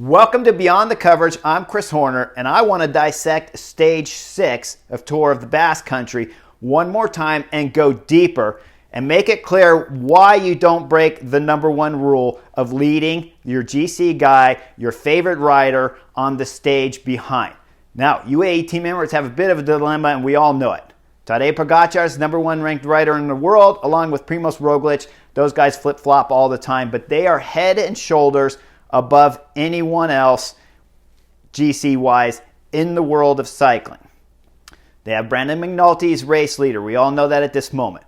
Welcome to Beyond the Coverage. I'm Chris Horner, and I want to dissect Stage 6 of Tour of the Basque Country one more time and go deeper and make it clear why you don't break the number one rule of leading your GC guy, your favorite rider, on the stage behind. Now, UAE team members have a bit of a dilemma, and we all know it. Tadej Pogacar is the number one ranked rider in the world, along with Primož Roglič. Those guys flip-flop all the time, but they are head and shoulders above anyone else GC-wise in the world of cycling. They have Brandon McNulty as race leader. We all know that at this moment.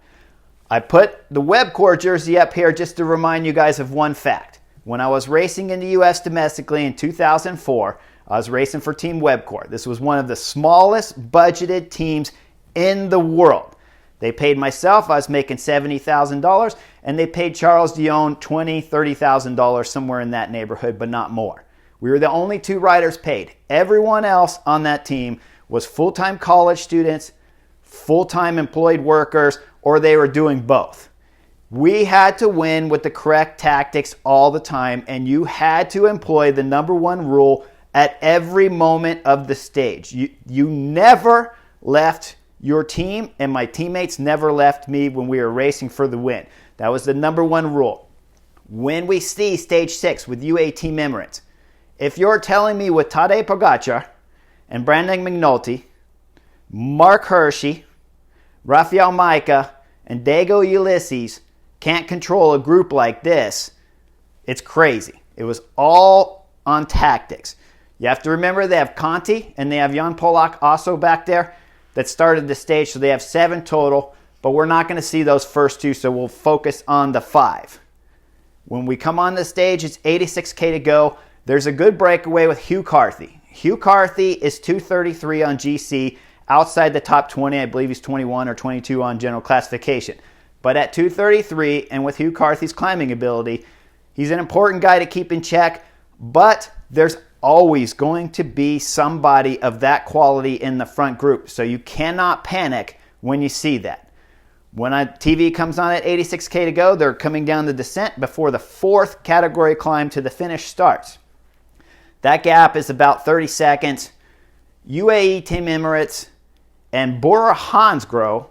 I put the Webcor jersey up here just to remind you guys of one fact. When I was racing in the U.S. domestically in 2004, I was racing for Team Webcor. This was one of the smallest budgeted teams in the world. They paid myself, I was making $70,000, and they paid Charles Dion $20,000, $30,000, somewhere in that neighborhood, but not more. We were the only two riders paid. Everyone else on that team was full-time college students, full-time employed workers, or they were doing both. We had to win with the correct tactics all the time, and you had to employ the number one rule at every moment of the stage. You never left your team, and my teammates never left me when we were racing for the win. That was the number one rule. When we see Stage 6 with UAE Team Emirates, if you're telling me with Tadej Pogacar and Brandon McNulty, Mark Hirschi, Rafael Majka, and Diego Ulisses can't control a group like this, it's crazy. It was all on tactics. You have to remember they have Conti and they have Jan Polak also back there that started the stage, so they have 7 total, but we're not going to see those first 2, so we'll focus on the 5. When we come on the stage, it's 86K to go. There's a good breakaway with Hugh Carthy. Hugh Carthy is 233 on GC, outside the top 20. I believe he's 21 or 22 on general classification. But at 233, and with Hugh Carthy's climbing ability, he's an important guy to keep in check, but there's always going to be somebody of that quality in the front group. So you cannot panic when you see that. When a TV comes on at 86K to go, they're coming down the descent before the 4th category climb to the finish starts. That gap is about 30 seconds. UAE Team Emirates and Bora Hansgrohe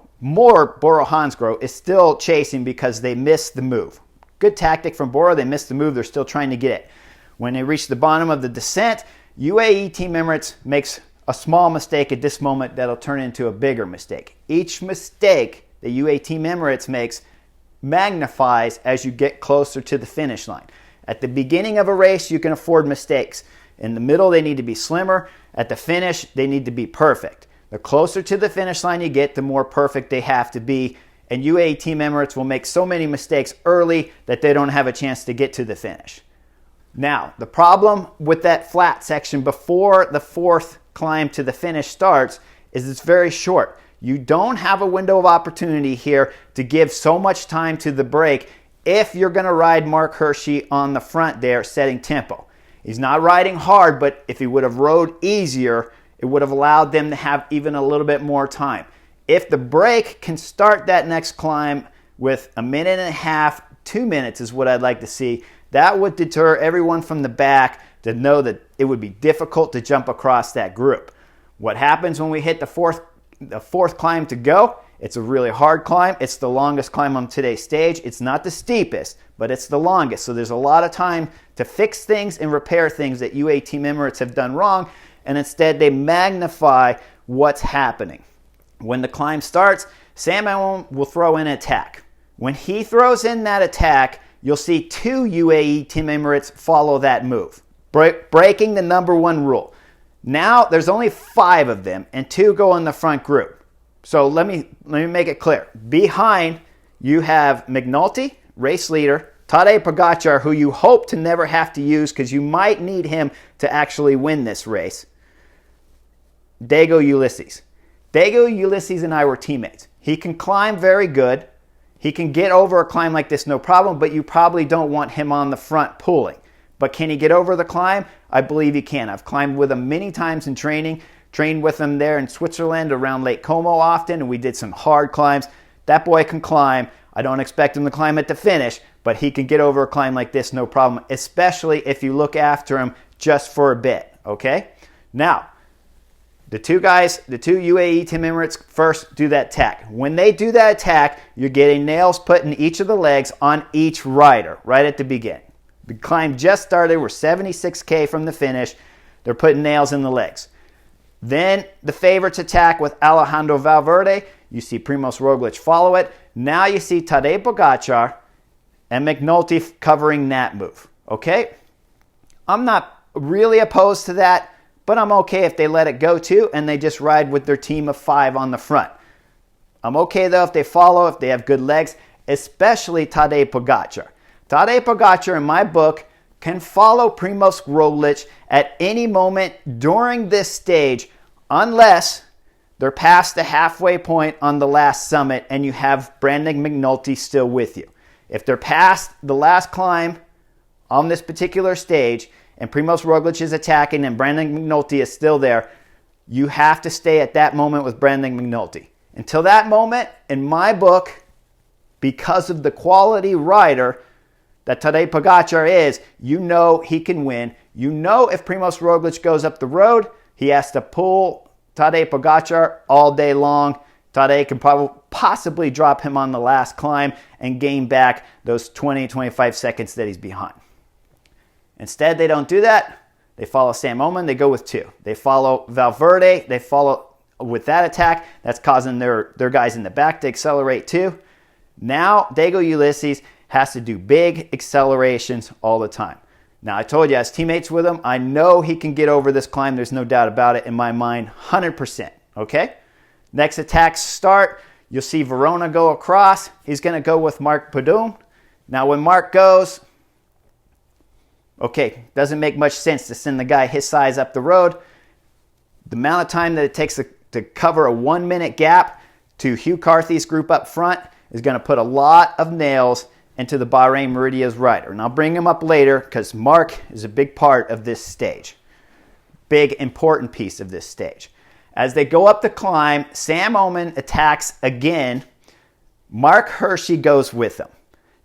is still chasing because they missed the move. Good tactic from Bora. They missed the move. They're still trying to get it. When they reach the bottom of the descent, UAE Team Emirates makes a small mistake at this moment that'll turn into a bigger mistake. Each mistake that UAE Team Emirates makes magnifies as you get closer to the finish line. At the beginning of a race, you can afford mistakes. In the middle, they need to be slimmer. At the finish, they need to be perfect. The closer to the finish line you get, the more perfect they have to be. And UAE Team Emirates will make so many mistakes early that they don't have a chance to get to the finish. Now, the problem with that flat section before the 4th climb to the finish starts is it's very short. You don't have a window of opportunity here to give so much time to the break if you're going to ride Mark Hirschi on the front there setting tempo. He's not riding hard, but if he would have rode easier, it would have allowed them to have even a little bit more time. If the break can start that next climb with a minute and a half, 2 minutes is what I'd like to see. That would deter everyone from the back to know that it would be difficult to jump across that group. What happens when we hit the fourth climb to go? It's a really hard climb. It's the longest climb on today's stage. It's not the steepest, but it's the longest. So there's a lot of time to fix things and repair things that UAE Team Emirates have done wrong, and instead they magnify what's happening. When the climb starts, Sam Allen will throw in an attack. When he throws in that attack, you'll see 2 UAE Team Emirates follow that move, breaking the number one rule. Now there's only 5 of them, and 2 go in the front group. So let me make it clear. Behind, you have McNulty, race leader, Tadej Pogacar, who you hope to never have to use because you might need him to actually win this race. Diego Ulisses. Diego Ulisses and I were teammates. He can climb very good. He can get over a climb like this no problem, but you probably don't want him on the front pulling. But can he get over the climb? I believe he can. I've climbed with him many times in training, trained with him there in Switzerland around Lake Como often, and we did some hard climbs. That boy can climb. I don't expect him to climb at the finish, but he can get over a climb like this no problem, especially if you look after him just for a bit, okay? Now, the two UAE Team Emirates first do that attack. When they do that attack, you're getting nails put in each of the legs on each rider right at the beginning. The climb just started. We're 76K from the finish. They're putting nails in the legs. Then the favorites attack with Alejandro Valverde. You see Primož Roglic follow it. Now you see Tadej Pogačar and McNulty covering that move, okay? I'm not really opposed to that, but I'm okay if they let it go too and they just ride with their team of 5 on the front. I'm okay though if they follow, if they have good legs, especially Tadej Pogačar. Tadej Pogačar, in my book, can follow Primož Roglic at any moment during this stage unless they're past the halfway point on the last summit and you have Brandon McNulty still with you. If they're past the last climb on this particular stage and Primož Roglic is attacking and Brandon McNulty is still there, you have to stay at that moment with Brandon McNulty. Until that moment, in my book, because of the quality rider that Tadej Pogačar is, you know he can win. You know if Primož Roglic goes up the road, he has to pull Tadej Pogačar all day long. Tadej can possibly drop him on the last climb and gain back those 20-25 seconds that he's behind. Instead, they don't do that. They follow Sam Omen. They go with 2. They follow Valverde. They follow with that attack. That's causing their guys in the back to accelerate too. Now, Diego Ulisses has to do big accelerations all the time. Now, I told you, as teammates with him, I know he can get over this climb. There's no doubt about it in my mind, 100%, okay? Next attacks start. You'll see Verona go across. He's going to go with Marc Padum. Now, when Marc goes, okay, doesn't make much sense to send the guy his size up the road. The amount of time that it takes to cover a 1-minute gap to Hugh Carthy's group up front is going to put a lot of nails into the Bahrain Meridia's rider. And I'll bring him up later because Marc is a big part of this stage. Big, important piece of this stage. As they go up the climb, Sam Omen attacks again. Mark Hirschi goes with him.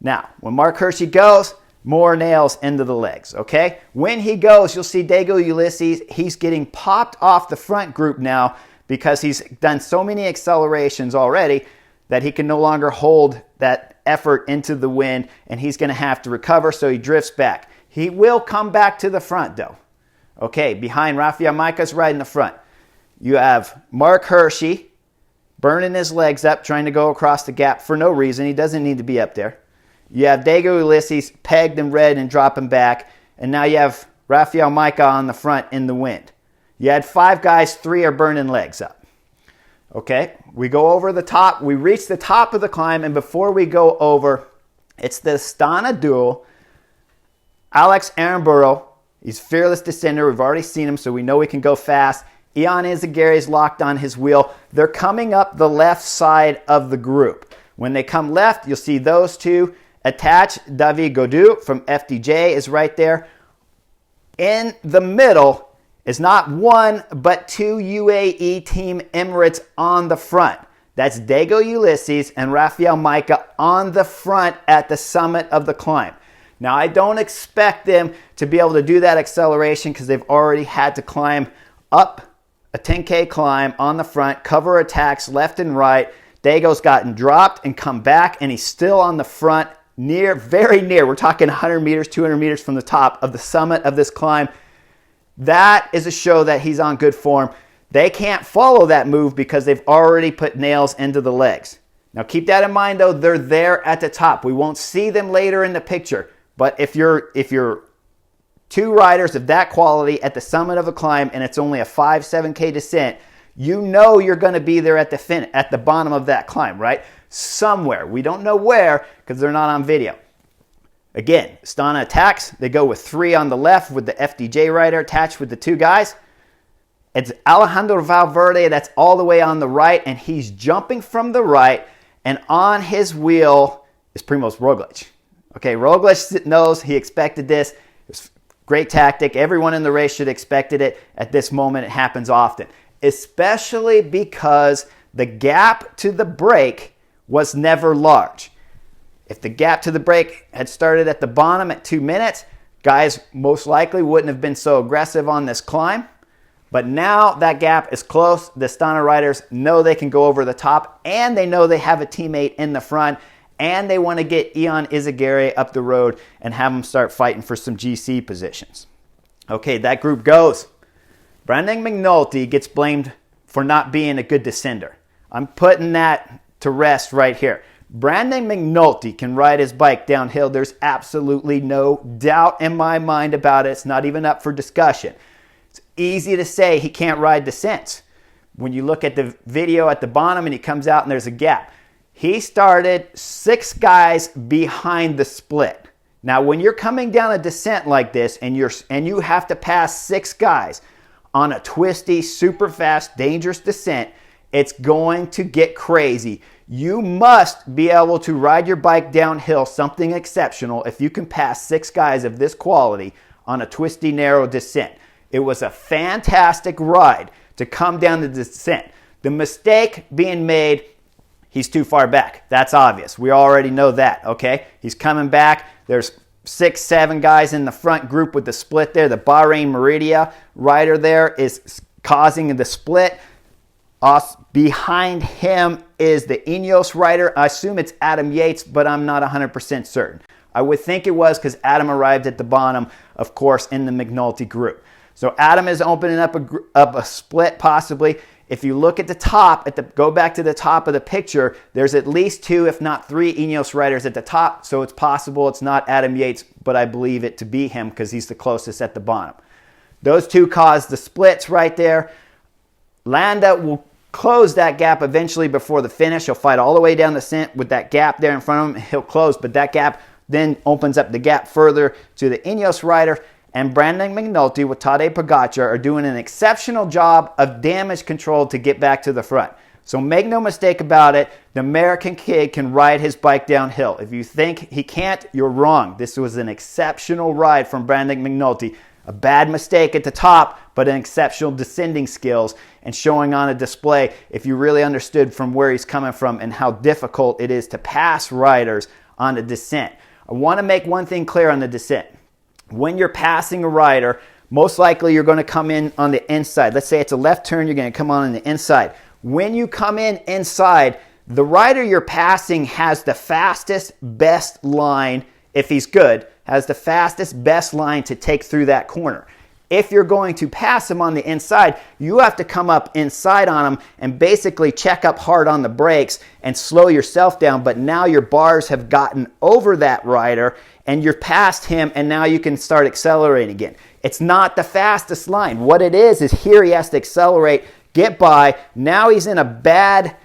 Now, when Mark Hirschi goes, more nails into the legs, okay? When he goes, you'll see Diego Ulisses. He's getting popped off the front group now because he's done so many accelerations already that he can no longer hold that effort into the wind, and he's going to have to recover, so he drifts back. He will come back to the front, though. Okay, behind Rafael Maica's right in the front. You have Mark Hirschi burning his legs up, trying to go across the gap for no reason. He doesn't need to be up there. You have Diego Ulisses pegged and red and dropping back, and now you have Rafael Maica on the front in the wind. You had 5 guys, 3 are burning legs up. Okay, we go over the top. We reach the top of the climb, and before we go over, it's the Astana duel. Alex Aramburu, he's fearless descender. We've already seen him, so we know he can go fast. Ion Izagirre is locked on his wheel. They're coming up the left side of the group. When they come left, you'll see those two attach. David Gaudu from FDJ is right there. In the middle is not 1, but 2 UAE Team Emirates on the front. That's Diego Ulisses and Rafael Maica on the front at the summit of the climb. Now, I don't expect them to be able to do that acceleration because they've already had to climb up a 10K climb on the front, cover attacks left and right. Diego's gotten dropped and come back, and he's still on the front, very near. We're talking 100 meters, 200 meters from the top of the summit of this climb. That is a show that he's on good form. They can't follow that move because they've already put nails into the legs. Now keep that in mind though, they're there at the top. We won't see them later in the picture. But if you're 2 riders of that quality at the summit of a climb and it's only a 5-7K descent, you know you're going to be there at the bottom of that climb, right? Somewhere. We don't know where because they're not on video. Again, Astana attacks. They go with 3 on the left with the FDJ rider attached with the 2 guys. It's Alejandro Valverde that's all the way on the right, and he's jumping from the right, and on his wheel is Primož Roglic. Okay, Roglic knows, he expected this. It was great tactic. Everyone in the race should have expected it. At this moment, it happens often, especially because the gap to the break was never large. If the gap to the break had started at the bottom at 2 minutes, Guys most likely wouldn't have been so aggressive on this climb. But now that gap is close. The Astana riders know they can go over the top, and they know they have a teammate in the front, and they want to get Ion Izagirre up the road and have him start fighting for some GC positions. Okay, that group goes. Brandon McNulty gets blamed for not being a good descender. I'm putting that to rest right here. Brandon McNulty can ride his bike downhill. There's absolutely no doubt in my mind about it. It's not even up for discussion. It's easy to say he can't ride descents. When you look at the video at the bottom and he comes out and there's a gap. He started 6 guys behind the split. Now, when you're coming down a descent like this and you have to pass 6 guys on a twisty, super fast, dangerous descent, it's going to get crazy. You must be able to ride your bike downhill something exceptional if you can pass 6 guys of this quality on a twisty, narrow descent. It was a fantastic ride to come down the descent. The mistake being made, he's too far back. That's obvious. We already know that, okay? He's coming back. There's 6, 7 guys in the front group with the split there. The Bahrain Meridia rider there is causing the split. Behind him is the Ineos rider. I assume it's Adam Yates, but I'm not 100% certain. I would think it was because Adam arrived at the bottom, of course, in the McNulty group. So Adam is opening up a split possibly. If you look at the top, go back to the top of the picture, there's at least 2, if not 3 Ineos riders at the top. So it's possible it's not Adam Yates, but I believe it to be him because he's the closest at the bottom. Those 2 caused the splits right there. Landa will close that gap eventually before the finish. He'll fight all the way down the descent with that gap there in front of him. He'll close, but that gap then opens up the gap further to the Ineos rider. And Brandon McNulty with Tadej Pogačar are doing an exceptional job of damage control to get back to the front. So make no mistake about it, the American kid can ride his bike downhill. If you think he can't, you're wrong. This was an exceptional ride from Brandon McNulty. A bad mistake at the top, but an exceptional descending skills and showing on a display if you really understood from where he's coming from and how difficult it is to pass riders on a descent. I want to make one thing clear on the descent. When you're passing a rider, most likely you're going to come in on the inside. Let's say it's a left turn, you're going to come on the inside. When you come in inside, the rider you're passing has the fastest, best line, if he's good, has the fastest, best line to take through that corner. If you're going to pass him on the inside, you have to come up inside on him and basically check up hard on the brakes and slow yourself down. But now your bars have gotten over that rider and you're past him and now you can start accelerating again. It's not the fastest line. What it is here he has to accelerate, get by. Now he's in a bad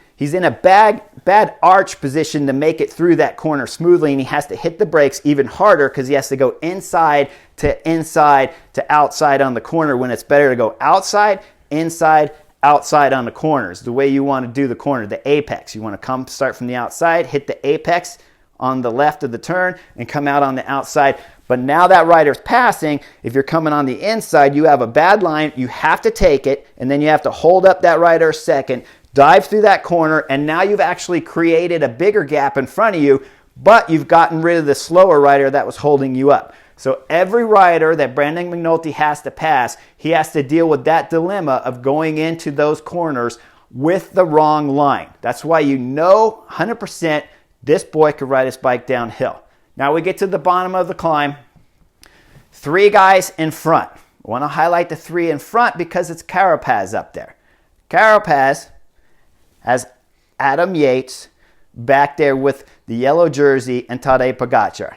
arch position to make it through that corner smoothly, and he has to hit the brakes even harder because he has to go inside to outside on the corner when it's better to go outside, inside, outside on the corners. The way you want to do the corner, the apex. You want to start from the outside, hit the apex on the left of the turn, and come out on the outside. But now that rider's passing, if you're coming on the inside, you have a bad line, you have to take it, and then you have to hold up that rider a second, dive through that corner, and now you've actually created a bigger gap in front of you, but you've gotten rid of the slower rider that was holding you up. So every rider that Brandon McNulty has to pass, he has to deal with that dilemma of going into those corners with the wrong line. That's why you know 100% this boy could ride his bike downhill. Now we get to the bottom of the climb. 3 guys in front. I want to highlight the 3 in front because it's Carapaz up there. Carapaz has Adam Yates back there with the yellow jersey and Tadej Pogačar.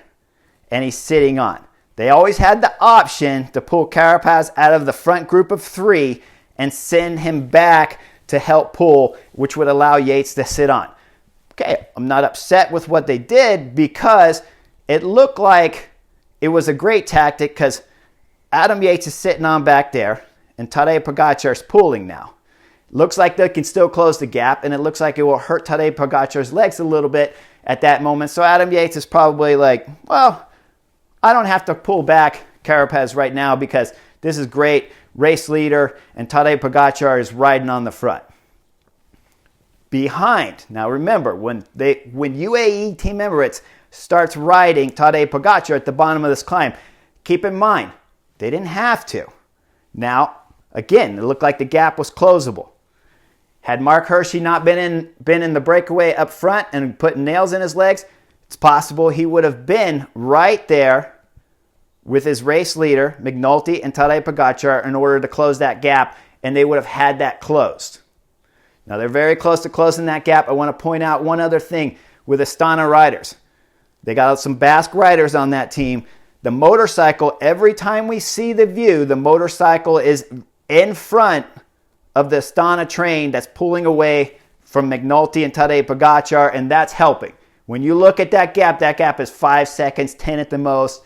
And he's sitting on. They always had the option to pull Carapaz out of the front group of 3 and send him back to help pull, which would allow Yates to sit on. Okay, I'm not upset with what they did because it looked like it was a great tactic because Adam Yates is sitting on back there and Tadej Pogačar is pulling now. Looks like they can still close the gap, and it looks like it will hurt Tadej Pogačar's legs a little bit at that moment. So Adam Yates is probably like, well, I don't have to pull back Carapaz right now because this is great. Race leader, and Tadej Pogačar is riding on the front. Behind. Now remember, when UAE Team Emirates starts riding Tadej Pogačar at the bottom of this climb, keep in mind, they didn't have to. Now, again, it looked like the gap was closable. Had Mark Hershey not been in the breakaway up front and putting nails in his legs, it's possible he would have been right there with his race leader, McNulty and Tadej Pogačar, in order to close that gap, and they would have had that closed. Now, they're very close to closing that gap. I want to point out one other thing with Astana riders. They got some Basque riders on that team. The motorcycle, every time we see the view, the motorcycle is in front of the Astana train that's pulling away from McNulty and Tadej Pogačar, and that's helping. When you look at that gap is 5 seconds, 10 at the most.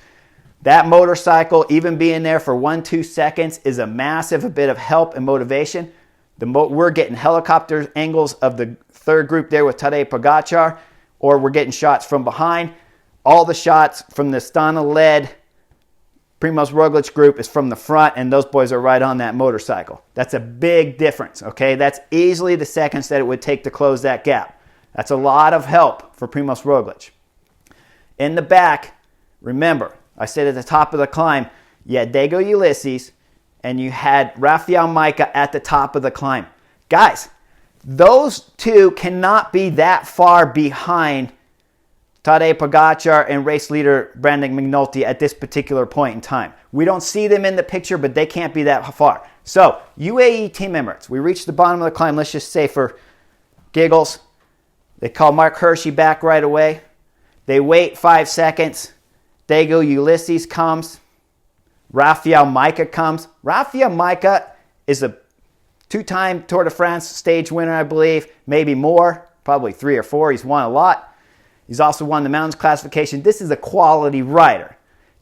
That motorcycle, even being there for 1-2 seconds, is a massive bit of help and motivation. We're getting helicopter angles of the third group there with Tadej Pogačar, or we're getting shots from behind. All the shots from the Astana-led Primož Roglič group is from the front, and those boys are right on that motorcycle. That's a big difference, okay? That's easily the seconds that it would take to close that gap. That's a lot of help for Primož Roglič. In the back, remember, I said at the top of the climb, you had Diego Ulysses, and you had Rafael Majka at the top of the climb. Guys, those two cannot be that far behind Tadej Pogačar and race leader Brandon McNulty at this particular point in time. We don't see them in the picture, but they can't be that far. So, UAE Team Emirates. We reached the bottom of the climb. Let's just say for giggles, they call Mark Hershey back right away. They wait 5 seconds. Diego Ulysses comes. Rafael Majka comes. Rafael Majka is a 2-time Tour de France stage winner, I believe. Maybe more. Probably 3 or 4. He's won a lot. He's also won the mountains classification. This is a quality rider.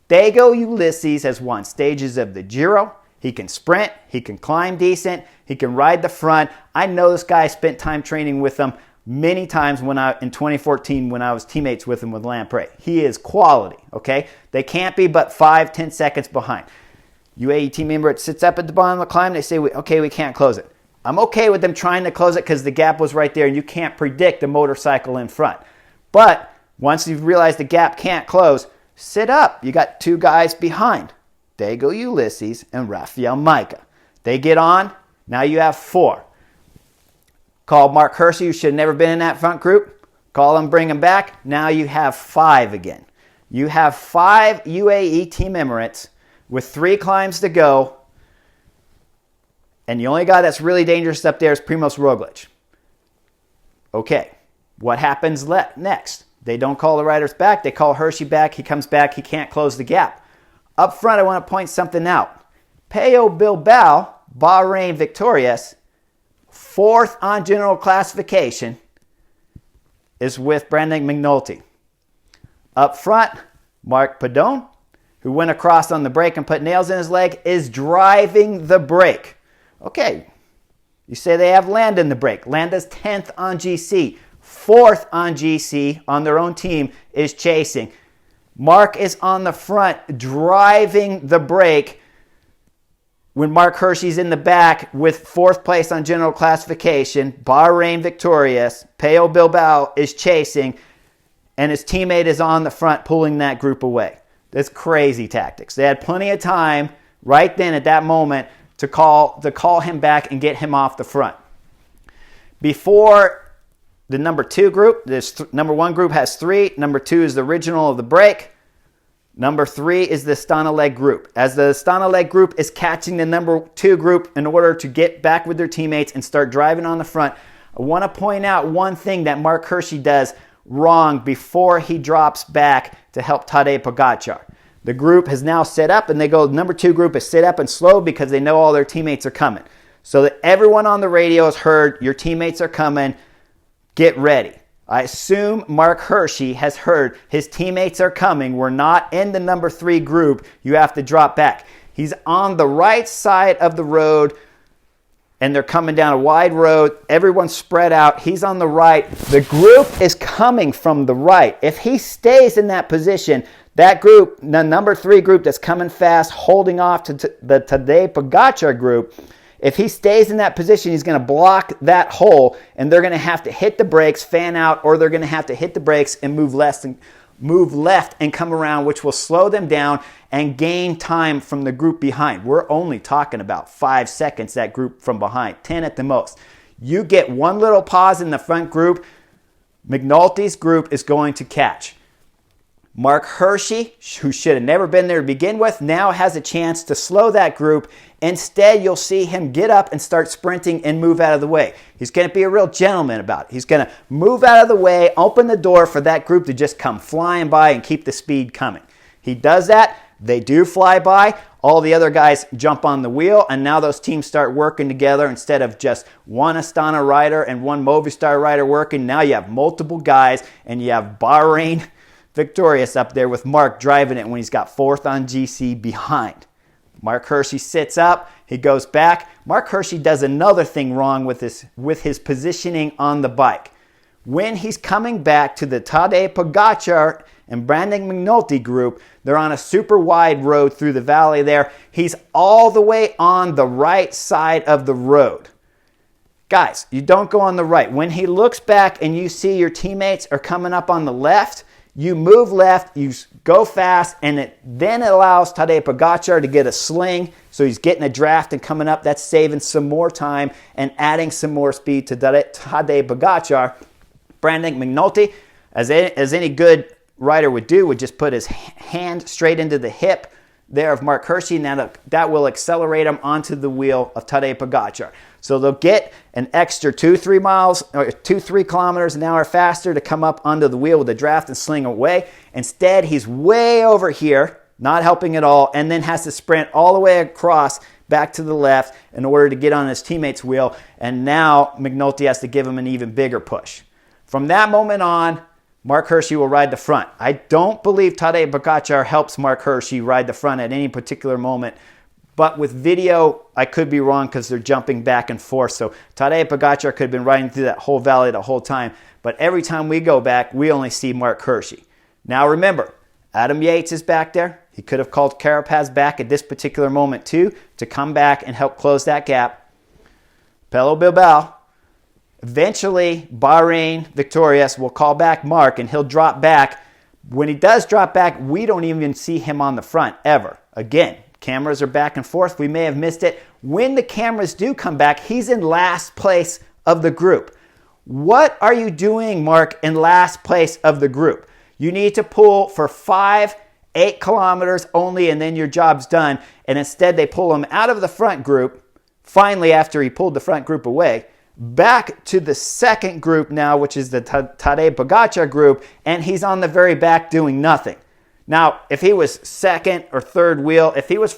Diego Ulysses has won stages of the Giro. He can sprint. He can climb decent. He can ride the front. I know this guy. Spent time training with him many times in 2014 when I was teammates with him with Lamprey. He is quality, okay? They can't be but 5-10 seconds behind. UAE Team Emirates sits up at the bottom of the climb. They say, okay, we can't close it. I'm okay with them trying to close it because the gap was right there and you can't predict the motorcycle in front. But once you've realized the gap can't close, sit up. You got 2 guys behind, Diego Ulysses and Rafael Majka. They get on. Now you have 4. Call Mark Hershey, who should have never been in that front group. Call him, bring him back. Now you have 5 again. You have 5 UAE Team Emirates with 3 climbs to go. And the only guy that's really dangerous up there is Primož Roglič. Okay. What happens next? They don't call the riders back. They call Hershey back. He comes back. He can't close the gap. Up front, I want to point something out. Pello Bilbao, Bahrain victorious, 4th on general classification, is with Brandon McNulty. Up front, Marc Padon, who went across on the break and put nails in his leg, is driving the break. Okay, you say they have Landa in the break. Landa's 10th on GC. 4th on GC on their own team is chasing. Mark is on the front driving the break when Mark Hershey's in the back with 4th place on general classification. Bahrain victorious. Pello Bilbao is chasing and his teammate is on the front pulling that group away. That's crazy tactics. They had plenty of time right then at that moment to call him back and get him off the front. Before the number 2 group, number 1 group has 3. Number 2 is the original of the break. Number 3 is the Astana-led group. As the Astana-led group is catching the number 2 group in order to get back with their teammates and start driving on the front, I want to point out one thing that Mark Hershey does wrong before he drops back to help Tadej Pogačar. The group has now set up and they go, number 2 group is sit up and slow because they know all their teammates are coming. So that everyone on the radio has heard your teammates are coming. Get ready. I assume Mark Hershey has heard his teammates are coming. We're not in the number 3 group. You have to drop back. He's on the right side of the road and they're coming down a wide road. Everyone's spread out. He's on the right. The group is coming from the right. If he stays in that position, that group, the number 3 group that's coming fast, holding off to the Tadej Pogačar group, if he stays in that position, he's going to block that hole, and they're going to have to hit the brakes, fan out, or they're going to have to hit the brakes and move less move left and come around, which will slow them down and gain time from the group behind. We're only talking about 5 seconds, that group from behind, 10 at the most. You get one little pause in the front group, McNulty's group is going to catch. Mark Hershey, who should have never been there to begin with, now has a chance to slow that group. Instead, you'll see him get up and start sprinting and move out of the way. He's going to be a real gentleman about it. He's going to move out of the way, open the door for that group to just come flying by and keep the speed coming. He does that. They do fly by. All the other guys jump on the wheel, and now those teams start working together. Instead of just one Astana rider and one Movistar rider working, now you have multiple guys, and you have Bahrain victorious up there with Mark driving it when he's got 4th on GC behind. Mark Hershey sits up, he goes back. Mark Hershey does another thing wrong with his positioning on the bike. When he's coming back to the Tadej Pogačar and Brandon McNulty group, they're on a super wide road through the valley there. He's all the way on the right side of the road. Guys, you don't go on the right. When he looks back and you see your teammates are coming up on the left, you move left, you go fast, and then it allows Tadej Pogačar to get a sling. So he's getting a draft and coming up. That's saving some more time and adding some more speed to Tadej Pogačar. Brandon McNulty, as any good rider would do, would just put his hand straight into the hip there of Mark Hershey. Now that will accelerate him onto the wheel of Tadej Pogačar. So they'll get an extra 2-3 kilometers an hour faster to come up onto the wheel with the draft and sling away. Instead, he's way over here, not helping at all, and then has to sprint all the way across back to the left in order to get on his teammate's wheel. And now McNulty has to give him an even bigger push. From that moment on, Mark Hershey will ride the front. I don't believe Tadej Pogačar helps Mark Hershey ride the front at any particular moment. But with video, I could be wrong because they're jumping back and forth. So Tadej Pogačar could have been riding through that whole valley the whole time. But every time we go back, we only see Mark Hershey. Now remember, Adam Yates is back there. He could have called Carapaz back at this particular moment too to come back and help close that gap. Pello Bilbao. Eventually, Bahrain victorious will call back Mark and he'll drop back. When he does drop back, we don't even see him on the front ever. Again, cameras are back and forth. We may have missed it. When the cameras do come back, he's in last place of the group. What are you doing, Mark, in last place of the group? You need to pull for 5-8 kilometers only, and then your job's done. And instead, they pull him out of the front group, finally, after he pulled the front group away, back to the second group now, which is the Tadej Pogačar group, and he's on the very back doing nothing. Now, if he was second or third wheel, if he was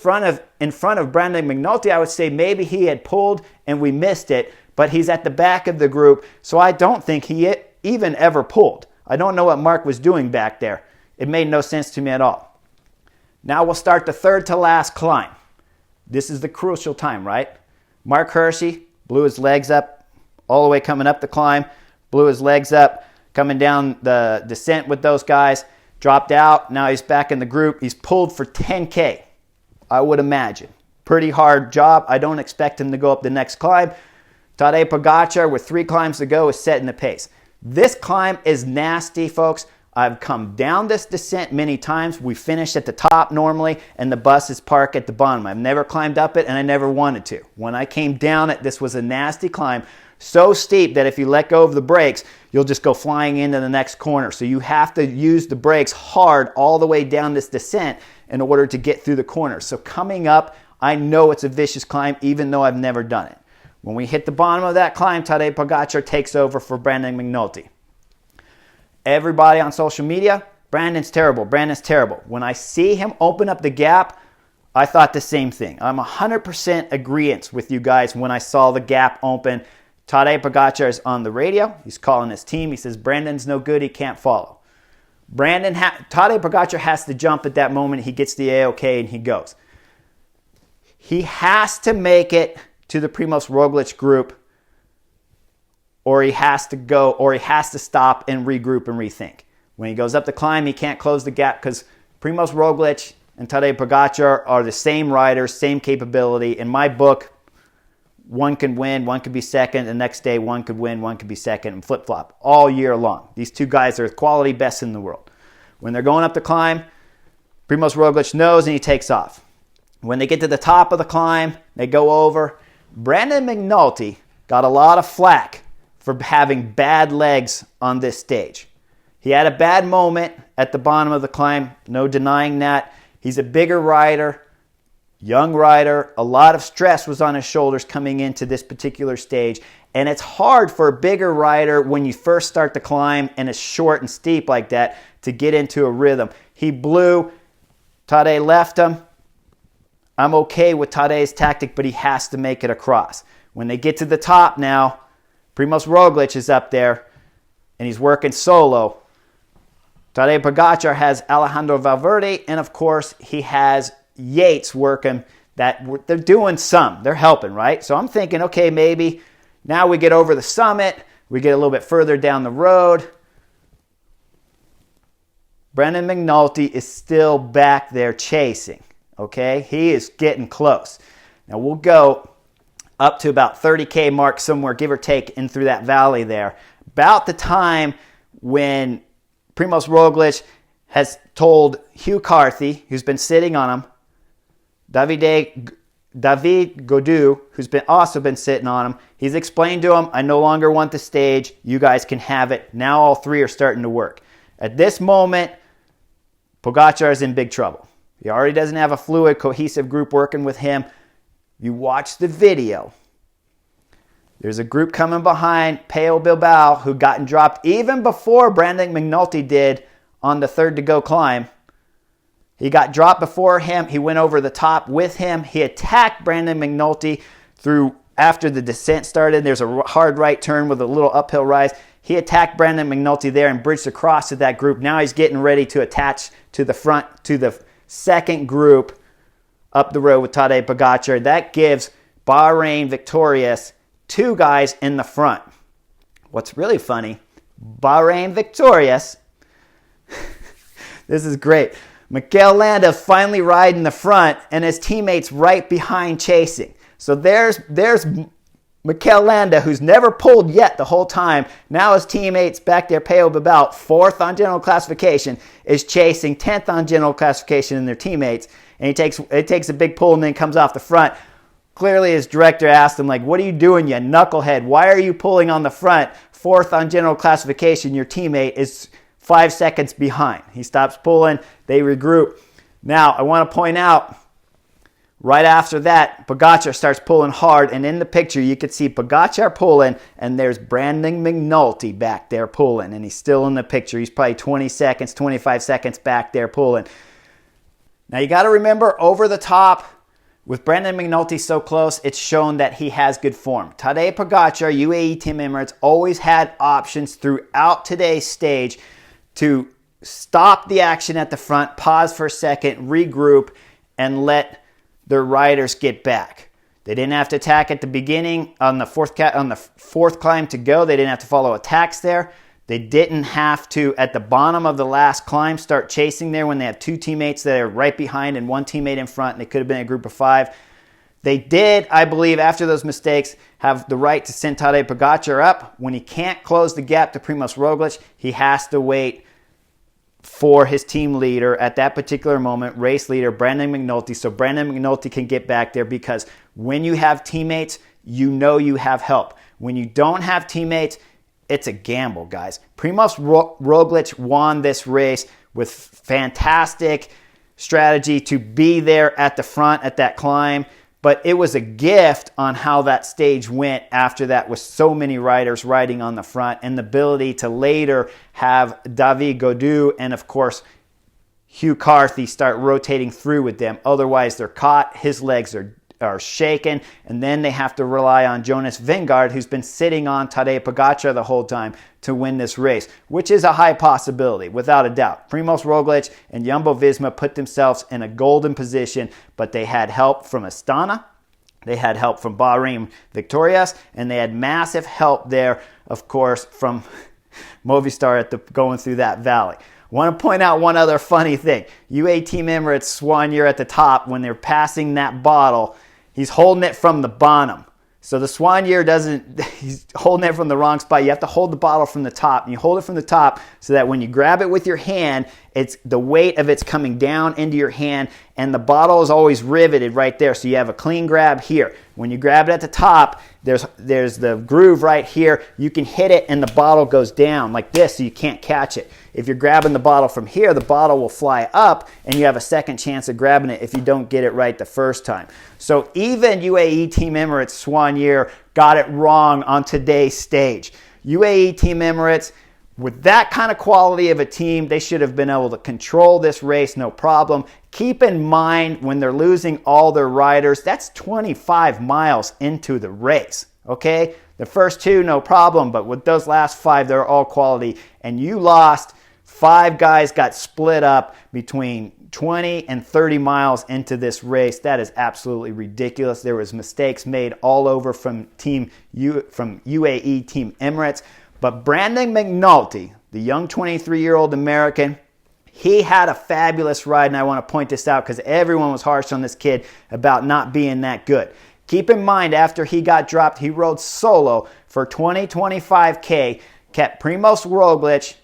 in front of Brandon McNulty, I would say maybe he had pulled and we missed it, but he's at the back of the group, so I don't think he even ever pulled. I don't know what Mark was doing back there. It made no sense to me at all. Now we'll start the third to last climb. This is the crucial time, right? Mark Hershey blew his legs up all the way coming up the climb, blew his legs up, coming down the descent with those guys, dropped out. Now he's back in the group. He's pulled for 10K, I would imagine. Pretty hard job. I don't expect him to go up the next climb. Tadej Pogačar, with 3 climbs to go, is setting the pace. This climb is nasty, folks. I've come down this descent many times. We finish at the top normally, and the bus is parked at the bottom. I've never climbed up it, and I never wanted to. When I came down it, this was a nasty climb. So steep that if you let go of the brakes, you'll just go flying into the next corner. So you have to use the brakes hard all the way down this descent in order to get through the corner. So coming up, I know it's a vicious climb, even though I've never done it. When we hit the bottom of that climb, Tadej Pogačar takes over for Brandon McNulty. Everybody on social media, Brandon's terrible, Brandon's terrible. When I see him open up the gap, I thought the same thing. I'm 100% agreeant with you guys when I saw the gap open. Tadej Pogačar is on the radio. He's calling his team. He says, Brandon's no good. He can't follow. Tadej Pogačar has to jump at that moment. He gets the A-OK and he goes. He has to make it to the Primož Roglič group, or he has to stop and regroup and rethink. When he goes up the climb, he can't close the gap because Primož Roglič and Tadej Pogačar are the same riders, same capability. In my book, one can win, one could be second. The next day, one could win, one could be second, and flip-flop all year long. These two guys are quality best in the world. When they're going up the climb, Primož Roglič knows and he takes off. When they get to the top of the climb, they go over. Brandon McNulty got a lot of flack for having bad legs on this stage. He had a bad moment at the bottom of the climb, no denying that. He's a bigger rider, young rider. A lot of stress was on his shoulders coming into this particular stage. And it's hard for a bigger rider when you first start the climb and it's short and steep like that to get into a rhythm. He blew. Tadej left him. I'm okay with Tadej's tactic, but he has to make it across. When they get to the top now, Primož Roglič is up there, and he's working solo. Tadej Pogačar has Alejandro Valverde, and of course, he has Yates working. That they're doing some. They're helping, right? So I'm thinking, okay, maybe now we get over the summit. We get a little bit further down the road. Brandon McNulty is still back there chasing. Okay, he is getting close. Now we'll go up to about 30K mark somewhere, give or take, in through that valley there. About the time when Primož Roglič has told Hugh Carthy, who's been sitting on him, David Gaudu, who's also been sitting on him, he's explained to him, I no longer want the stage. You guys can have it. Now all three are starting to work. At this moment, Pogačar is in big trouble. He already doesn't have a fluid, cohesive group working with him. You watch the video. There's a group coming behind Pello Bilbao who gotten dropped even before Brandon McNulty did on the third to go climb. He got dropped before him. He went over the top with him. He attacked Brandon McNulty after the descent started. There's a hard right turn with a little uphill rise. He attacked Brandon McNulty there and bridged across to that group. Now he's getting ready to attach to the front, to the second group up the road with Tadej Pogačar. That gives Bahrain Victorious two guys in the front. What's really funny, Bahrain Victorious, this is great. Mikel Landa finally riding the front and his teammates right behind chasing. So there's Mikel Landa, who's never pulled yet the whole time. Now his teammates back there, Pello Bilbao, 4th on general classification, is chasing 10th on general classification in their teammates. And it takes a big pull and then comes off the front. Clearly his director asked him, like, what are you doing, you knucklehead? Why are you pulling on the front? 4th on general classification, your teammate is 5 seconds behind. He stops pulling, they regroup. Now, I want to point out, right after that, Pogačar starts pulling hard, and in the picture you can see Pogačar pulling, and there's Brandon McNulty back there pulling, and he's still in the picture. He's probably 20 seconds, 25 seconds back there pulling. Now you got to remember, over the top, with Brandon McNulty so close, it's shown that he has good form. Tadej Pogačar, UAE Team Emirates, always had options throughout today's stage to stop the action at the front, pause for a second, regroup, and let their riders get back. They didn't have to attack at the beginning on the fourth climb to go. They didn't have to follow attacks there. They didn't have to, at the bottom of the last climb, start chasing there when they have two teammates that are right behind and one teammate in front, and they could have been a group of 5. They did, I believe, after those mistakes, have the right to send Tadej Pogačar up. When he can't close the gap to Primož Roglič, he has to wait for his team leader at that particular moment, race leader Brandon McNulty, so Brandon McNulty can get back there, because when you have teammates, you know you have help. When you don't have teammates, it's a gamble, guys. Primož Roglič won this race with fantastic strategy to be there at the front at that climb, but it was a gift on how that stage went after that, with so many riders riding on the front, and the ability to later have David Gaudu and, of course, Hugh Carthy start rotating through with them. Otherwise, they're caught. His legs are shaken, and then they have to rely on Jonas Vingegaard, who's been sitting on Tadej Pogačar the whole time, to win this race, which is a high possibility, without a doubt. Primož Roglič and Jumbo-Visma put themselves in a golden position, but they had help from Astana, they had help from Bahrain Victorious, and they had massive help there, of course, from Movistar going through that valley. I want to point out one other funny thing. UAE Team Emirates Swan Year at the top, when they're passing that bottle, he's holding it from the bottom. So the soignier doesn't, he's holding it from the wrong spot. You have to hold the bottle from the top. And you hold it from the top so that when you grab it with your hand, it's the weight of it's coming down into your hand, and the bottle is always riveted right there. So you have a clean grab here. When you grab it at the top, there's the groove right here. You can hit it and the bottle goes down like this so you can't catch it. If you're grabbing the bottle from here, the bottle will fly up and you have a second chance of grabbing it if you don't get it right the first time. So even UAE Team Emirates soignier got it wrong on today's stage. UAE Team Emirates, with that kind of quality of a team, they should have been able to control this race, no problem. Keep in mind, when they're losing all their riders, that's 25 miles into the race, okay? The first two, no problem, but with those last 5, they're all quality. And you lost, 5 guys got split up between 20 and 30 miles into this race. That is absolutely ridiculous. There was mistakes made all over from UAE Team Emirates. But Brandon McNulty, the young 23-year-old American, he had a fabulous ride, and I want to point this out because everyone was harsh on this kid about not being that good. Keep in mind, after he got dropped, he rode solo for 25K, kept Primož Roglič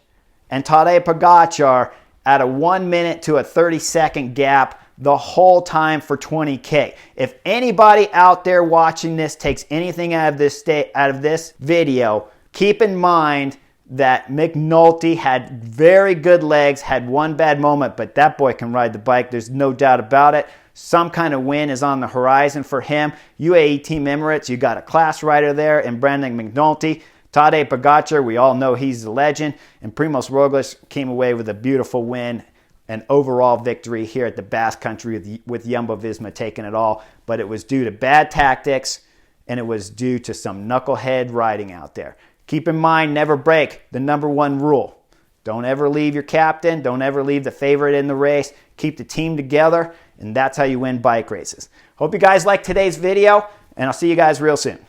and Tadej Pogačar at a 1 minute to a 30-second gap the whole time for 20K. If anybody out there watching this takes anything out of this video, keep in mind that McNulty had very good legs, had one bad moment, but that boy can ride the bike. There's no doubt about it. Some kind of win is on the horizon for him. UAE Team Emirates, you got a class rider there in Brandon McNulty. Tadej Pogačar, we all know he's a legend. And Primož Roglič came away with a beautiful win, an overall victory here at the Basque Country with Jumbo-Visma taking it all. But it was due to bad tactics, and it was due to some knucklehead riding out there. Keep in mind, never break the #1 rule. Don't ever leave your captain. Don't ever leave the favorite in the race. Keep the team together, and that's how you win bike races. Hope you guys liked today's video, and I'll see you guys real soon.